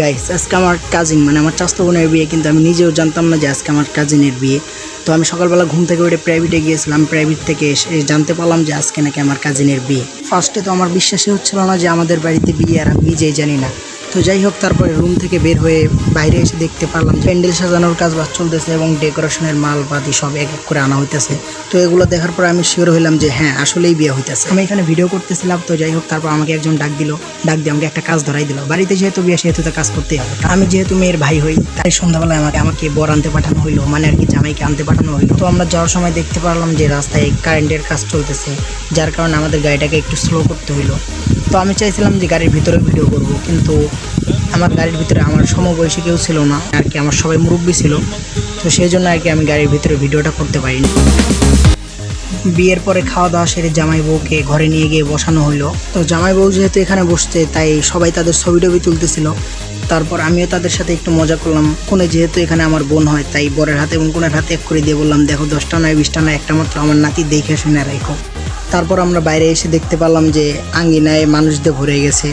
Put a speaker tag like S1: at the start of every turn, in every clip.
S1: Guys আজকে আমার cousin মানে আমার চাচাতো বোনের বিয়ে, কিন্তু আমি নিজেও জানতাম না যে আজকে আমার কাজিনের বিয়ে। তো আমি সকালবেলা ঘুম থেকে উঠে প্রাইভেটে গিয়েছিলাম, প্রাইভেট থেকে এসে জানতে পারলাম যে আজকে নাকি আমার কাজিনের বিয়ে। ফার্স্টে তো আমার বিশ্বাসই হচ্ছিল না যে আমাদের বাড়িতে বিয়ে, আর আমি নিজেই জানি না। তো যাই হোক, তারপরে রুম থেকে বের হয়ে বাইরে এসে দেখতে পারলাম প্যান্ডেল সাজানোর কাজ বাজ চলতেছে এবং ডেকোরেশনের মালপাতি সব এক এক করে আনা হইতেছে। তো এগুলো দেখার পর আমি শিওর হইলাম যে হ্যাঁ, আসলেই বিয়ে হইতেছে। আমি এখানে ভিডিও করতেছিলাম। তো যাই হোক, তারপর আমাকে একজন ডাক দিয়ে আমাকে একটা কাজ ধরাই দিল। বাড়িতে যেহেতু বিয়ে, সেহেতু তো কাজ করতেই হবে। আমি যেহেতু মেয়ের ভাই হই, তাই সন্ধ্যাবেলায় আমাকে বর আনতে পাঠানো হইলো, মানে আর কি জামাইকে আনতে পাঠানো হইলো। তো আমরা যাওয়ার সময় দেখতে পারলাম যে রাস্তায় কারেন্টের কাজ চলতেছে, যার কারণে আমাদের গাড়িটাকে একটু স্লো করতে হইলো। তো আমি চাইছিলাম যে গাড়ির ভিতরে ভিডিও করব, কিন্তু আমার গাড়ির ভিতরে আমার সমবয়সী কেউ ছিল না আর কি, আমার সবাই মুরব্বী ছিল। তো সেই জন্য আর কি আমি গাড়ির ভিতরে ভিডিওটা করতে পারিনি। বিয়ের পরে খাওয়া দাওয়া সেরে জামাই বউকে ঘরে নিয়ে গিয়ে বসানো হলো। তো জামাই বউ যেহেতু এখানে বসছে, তাই সবাই তাদের ছবি টবি তুলতেছিল। তারপর আমিও তাদের সাথে একটু মজা করলাম। কোনে যেহেতু এখানে আমার বোন হয়, তাই বরের হাতে এবং কোনের হাতে এক করে দিয়ে বললাম, দেখো 10টা নয় 20টা নয়, একটা মাত্র আমার নাতি, দেখে শুনে রাখো। তারপর আমরা বাইরে এসে দেখতে পারলাম যে আঙ্গিনায় মানুষদের ভরে গেছে,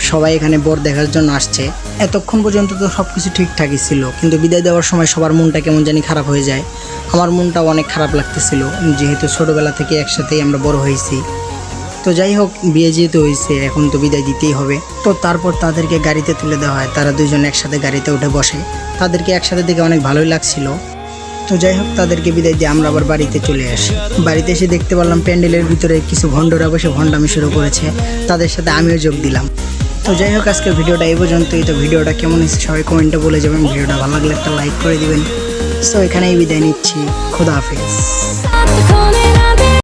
S1: সবাই এখানে বর দেখার জন্য আসছে। এতক্ষণ পর্যন্ত তো সব কিছু ঠিকঠাকই ছিল, কিন্তু বিদায় দেওয়ার সময় সবার মনটা কেমন জানি খারাপ হয়ে যায়। আমার মনটাও অনেক খারাপ লাগতেছিল, যেহেতু ছোটোবেলা থেকে একসাথেই আমরা বড় হয়েছি। তো যাই হোক, বিয়ে যেহেতু হয়েছে, এখন তো বিদায় দিতেই হবে। তো তারপর তাদেরকে গাড়িতে তুলে দেওয়া হয়, তারা দুজন একসাথে গাড়িতে উঠে বসে। তাদেরকে একসাথে দেখে অনেক ভালোই লাগছিল। তো যাই হোক, তাদেরকে বিদায় দিয়ে আমরা আবার বাড়িতে চলে আসি। বাড়িতে এসে দেখতে পারলাম প্যান্ডেলের ভিতরে কিছু ভণ্ডরা বসে ভণ্ডামি শুরু করেছে, তাদের সাথে আমিও যোগ দিলাম। তো যাই হোক, আজকের ভিডিওটা এই পর্যন্তই। তো ভিডিওটা কেমন হয়েছে সবাই কমেন্টে বলে যাবেন, ভিডিওটা ভালো লাগলে একটা লাইক করে দিবেন। সো এখানেই বিদায় নিচ্ছি, খোদা হাফেজ।